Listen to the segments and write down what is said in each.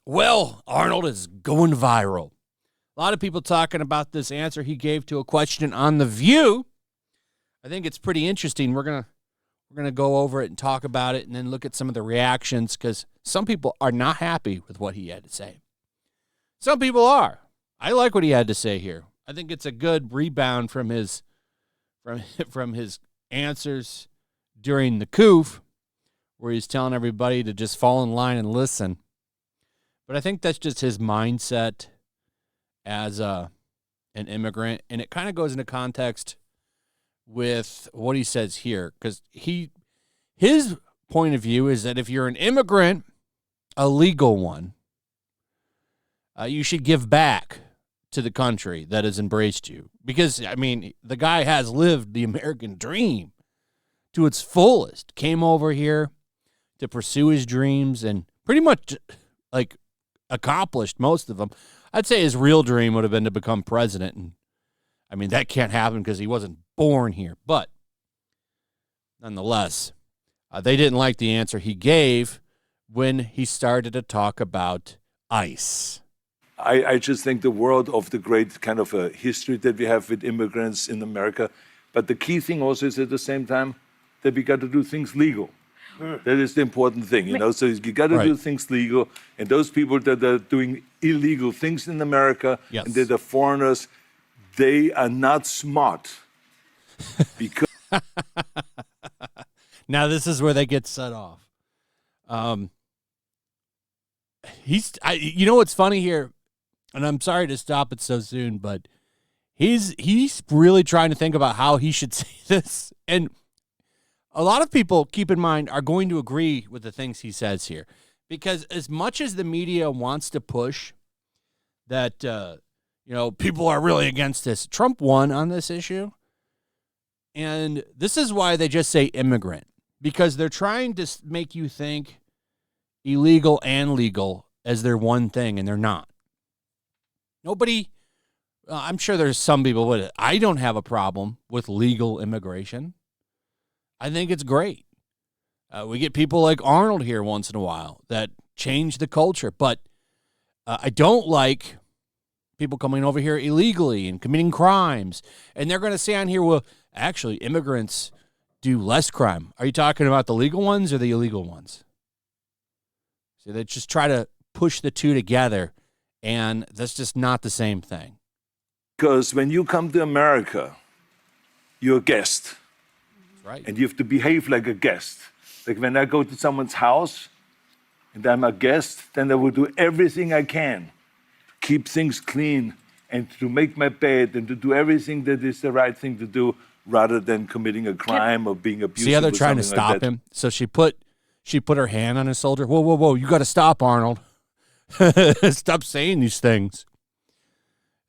Well, Arnold is going viral. A lot of people talking about this answer he gave to a question on The View. I think it's pretty interesting. We're gonna go over it and talk about it and then look at some of the reactions because some people are not happy with what he had to say. Some people are. I like what he had to say here. I think it's a good rebound from his answers during the COOF, where he's telling everybody to just fall in line and listen. But I think that's just his mindset as an immigrant, and it kind of goes into context with what he says here, because his point of view is that if you're an immigrant, a legal one, you should give back to the country that has embraced you. Because, I mean, the guy has lived the American dream to its fullest, came over here to pursue his dreams and pretty much, like, accomplished most of them. I'd say his real dream would have been to become president. And I mean, that can't happen because he wasn't born here. But nonetheless, they didn't like the answer he gave when he started to talk about ICE. I just think the world of the great kind of a history that we have with immigrants in America. But the key thing also is at the same time that we got to do things legal. That is the important thing, you know. So you got to do things legal, and those people that are doing illegal things in America and that are foreigners, they are not smart. Because now this is where they get set off. You know what's funny here, and I'm sorry to stop it so soon, but he's really trying to think about how he should say this, and a lot of people, keep in mind, are going to agree with the things he says here. Because as much as the media wants to push that, people are really against this, Trump won on this issue. And this is why they just say immigrant. Because they're trying to make you think illegal and legal as their one thing, and they're not. Nobody, I'm sure there's some people with it. I don't have a problem with legal immigration. I think it's great. We get people like Arnold here once in a while that change the culture. But I don't like people coming over here illegally and committing crimes. And they're going to say on here, well, actually, immigrants do less crime. Are you talking about the legal ones or the illegal ones? So they just try to push the two together, and that's just not the same thing. Because when you come to America, you're a guest. Right. And you have to behave like a guest. Like when I go to someone's house and I'm a guest, then I will do everything I can to keep things clean and to make my bed and to do everything that is the right thing to do rather than committing a crime or being abusive. See how they're trying to stop him? So she put her hand on his shoulder. Whoa, you got to stop, Arnold. Stop saying these things.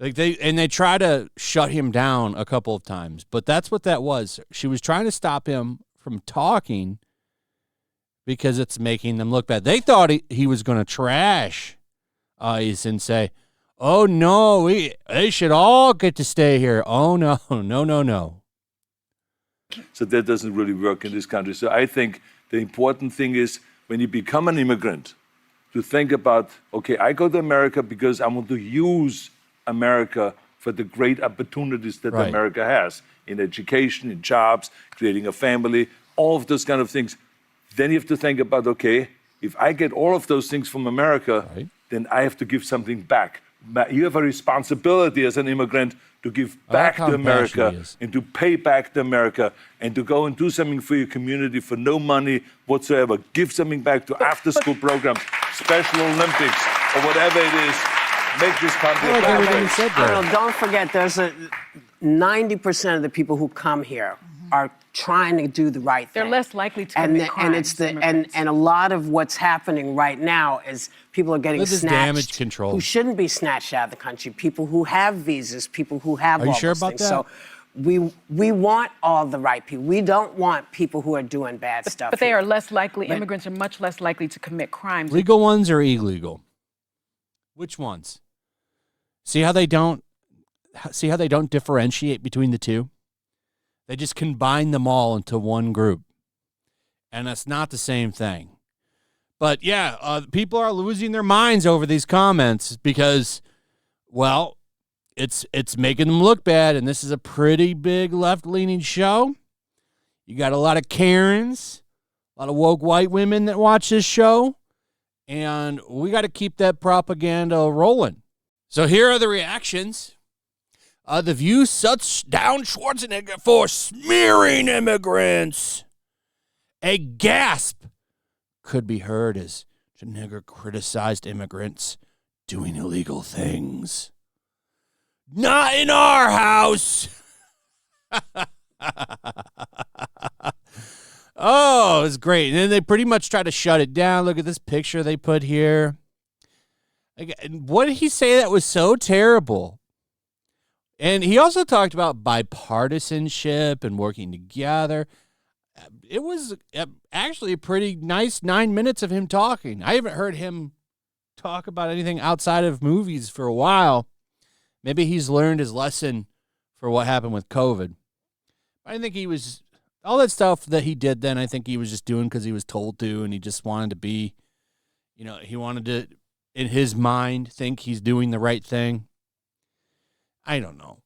They try to shut him down a couple of times, but that's what that was. She was trying to stop him from talking because it's making them look bad. They thought he was going to trash ICE and say, oh, no, they should all get to stay here. Oh, no. So that doesn't really work in this country. So I think the important thing is when you become an immigrant to think about, okay, I go to America because I want to use America for the great opportunities that America has in education, in jobs, creating a family, all of those kind of things. Then you have to think about, okay, if I get all of those things from America, then I have to give something back. You have a responsibility as an immigrant to give back to America and to pay back to America and to go and do something for your community for no money whatsoever. Give something back to after-school programs, Special Olympics, or whatever it is. Make this country a better place. Arnold, don't forget, there's 90% of the people who come here are trying to do the right thing. They're less likely to commit crimes. And a lot of what's happening right now is people are getting snatched. Damage control. Who shouldn't be snatched out of the country. People who have visas, people who have all those things. Are you sure about that? So we want all the right people. We don't want people who are doing bad stuff. But they are less likely, immigrants are much less likely to commit crimes. Legal ones or illegal? Which ones? See how they don't differentiate between the two? They just combine them all into one group. And that's not the same thing. But yeah, people are losing their minds over these comments because, well, it's making them look bad. And this is a pretty big left-leaning show. You got a lot of Karens, a lot of woke white women that watch this show. And we got to keep that propaganda rolling. So here are the reactions. The View shuts down Schwarzenegger for smearing immigrants. A gasp could be heard as Schwarzenegger criticized immigrants doing illegal things. Not in our house. Oh, it's great. And then they pretty much try to shut it down. Look at this picture they put here. What did he say that was so terrible? And he also talked about bipartisanship and working together. It was actually a pretty nice 9 minutes of him talking. I haven't heard him talk about anything outside of movies for a while. Maybe he's learned his lesson for what happened with COVID. I think he was, all that stuff that he did then, I think he was just doing because he was told to, and he just wanted to be, he wanted to, in his mind, think he's doing the right thing. I don't know.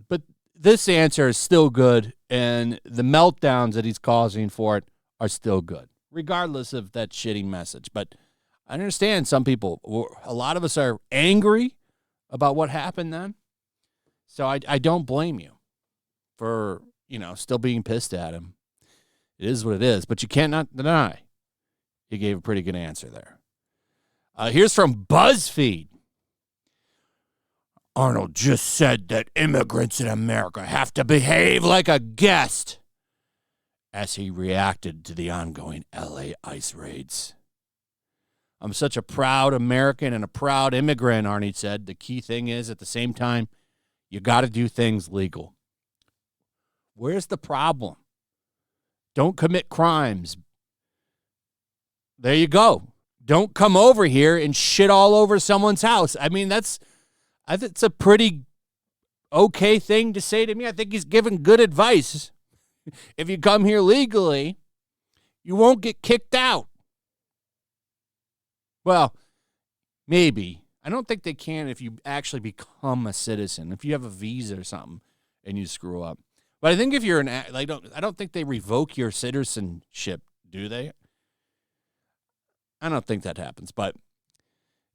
But this answer is still good, and the meltdowns that he's causing for it are still good, regardless of that shitty message. But I understand some people, a lot of us are angry about what happened then. So I don't blame you for, still being pissed at him. It is what it is, but you cannot deny he gave a pretty good answer there. Here's from BuzzFeed. Arnold just said that immigrants in America have to behave like a guest as he reacted to the ongoing LA ICE raids. I'm such a proud American and a proud immigrant, Arnie said. The key thing is, at the same time, you got to do things legal. Where's the problem? Don't commit crimes. There you go. Don't come over here and shit all over someone's house. I mean, that's a pretty okay thing to say to me. I think he's giving good advice. If you come here legally, you won't get kicked out. Well, maybe. I don't think they can if you actually become a citizen. If you have a visa or something and you screw up. But I think if you're I don't think they revoke your citizenship, do they? I don't think that happens, but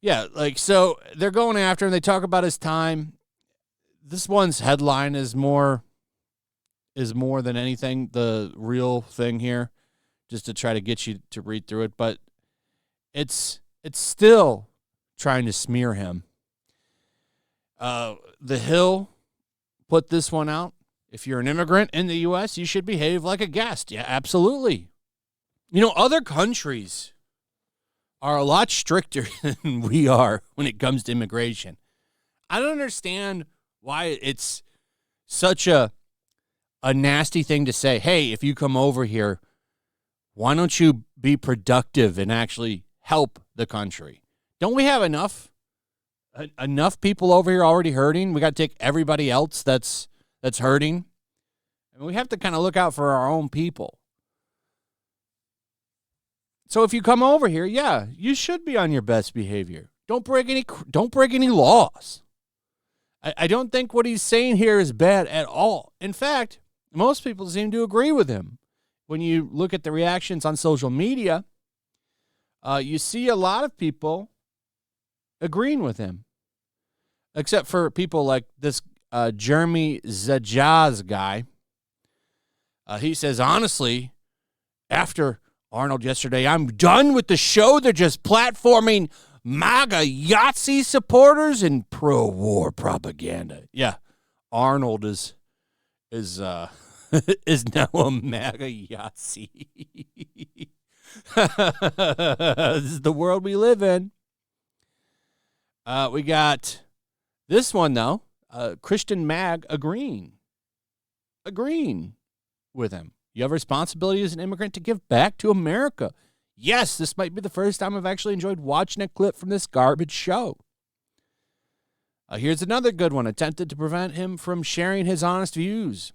yeah, so they're going after him. They talk about his time. This one's headline is more than anything the real thing here, just to try to get you to read through it. But it's still trying to smear him. The Hill put this one out. If you're an immigrant in the U.S., you should behave like a guest. Yeah, absolutely. Other countries are a lot stricter than we are when it comes to immigration. I don't understand why it's such a nasty thing to say, hey, if you come over here, why don't you be productive and actually help the country? Don't we have enough people over here already hurting? We got to take everybody else that's hurting. I mean, we have to kind of look out for our own people. So if you come over here, yeah, you should be on your best behavior. Don't break any laws. I don't think what he's saying here is bad at all. In fact, most people seem to agree with him. When you look at the reactions on social media, you see a lot of people agreeing with him, except for people like this Jeremy Zajaz guy. He says, honestly, after Arnold yesterday, I'm done with the show. They're just platforming MAGA Yahtzee supporters and pro-war propaganda. Yeah, Arnold is now a MAGA Yahtzee. This is the world we live in. We got this one, though. Christian Mag agreeing with him. You have a responsibility as an immigrant to give back to America. Yes, this might be the first time I've actually enjoyed watching a clip from this garbage show. Here's another good one. Attempted to prevent him from sharing his honest views.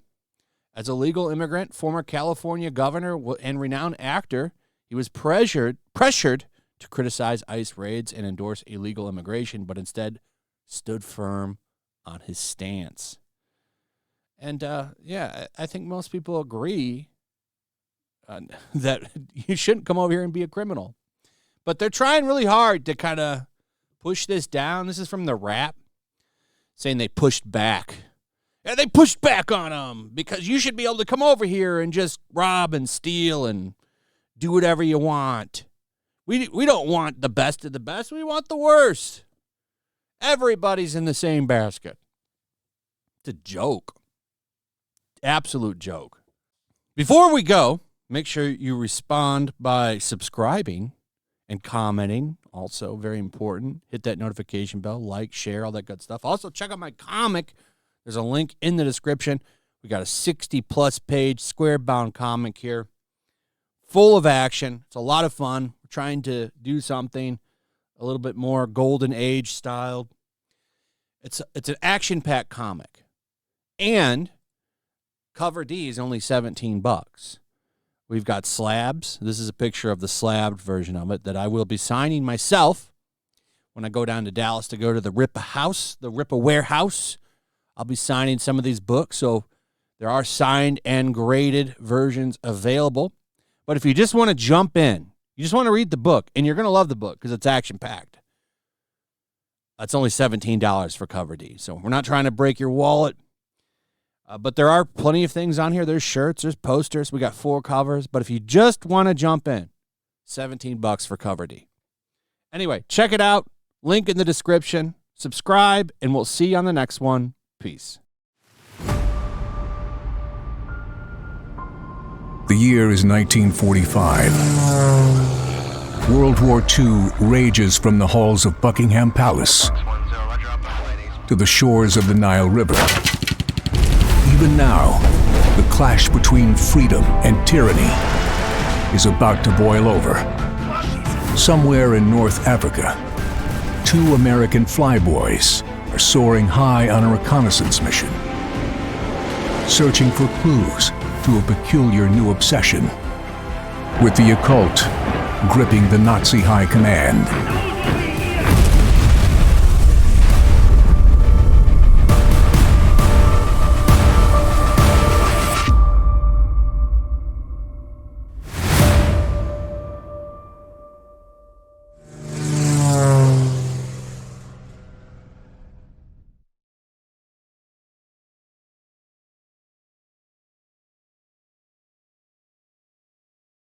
As a legal immigrant, former California governor and renowned actor, he was pressured to criticize ICE raids and endorse illegal immigration, but instead stood firm on his stance. And I think most people agree that you shouldn't come over here and be a criminal. But they're trying really hard to kind of push this down. This is from The Wrap, saying they pushed back. Yeah, they pushed back on them because you should be able to come over here and just rob and steal and do whatever you want. We don't want the best of the best. We want the worst. Everybody's in the same basket. It's a joke. Absolute joke. Before we go, make sure you respond by subscribing and commenting. Also, very important. Hit that notification bell, like, share, all that good stuff. Also, check out my comic. There's a link in the description. We got a 60-plus page square-bound comic here, full of action. It's a lot of fun. We're trying to do something a little bit more golden age styled. It's an action-packed comic. And cover D is only $17. We've got slabs. This is a picture of the slabbed version of it that I will be signing myself when I go down to Dallas to go to the Rippa Warehouse. I'll be signing some of these books, so there are signed and graded versions available. But if you just want to jump in, you just want to read the book, and you're going to love the book because it's action-packed, it's only $17 for cover D. So we're not trying to break your wallet. But there are plenty of things on here. There's shirts, there's posters. We got 4 covers. But if you just want to jump in, $17 for cover D. Anyway, check it out. Link in the description. Subscribe, and we'll see you on the next one. Peace. The year is 1945. World War II rages from the halls of Buckingham Palace to the shores of the Nile River. Even now, the clash between freedom and tyranny is about to boil over. Somewhere in North Africa, 2 American flyboys are soaring high on a reconnaissance mission, searching for clues to a peculiar new obsession with the occult gripping the Nazi high command.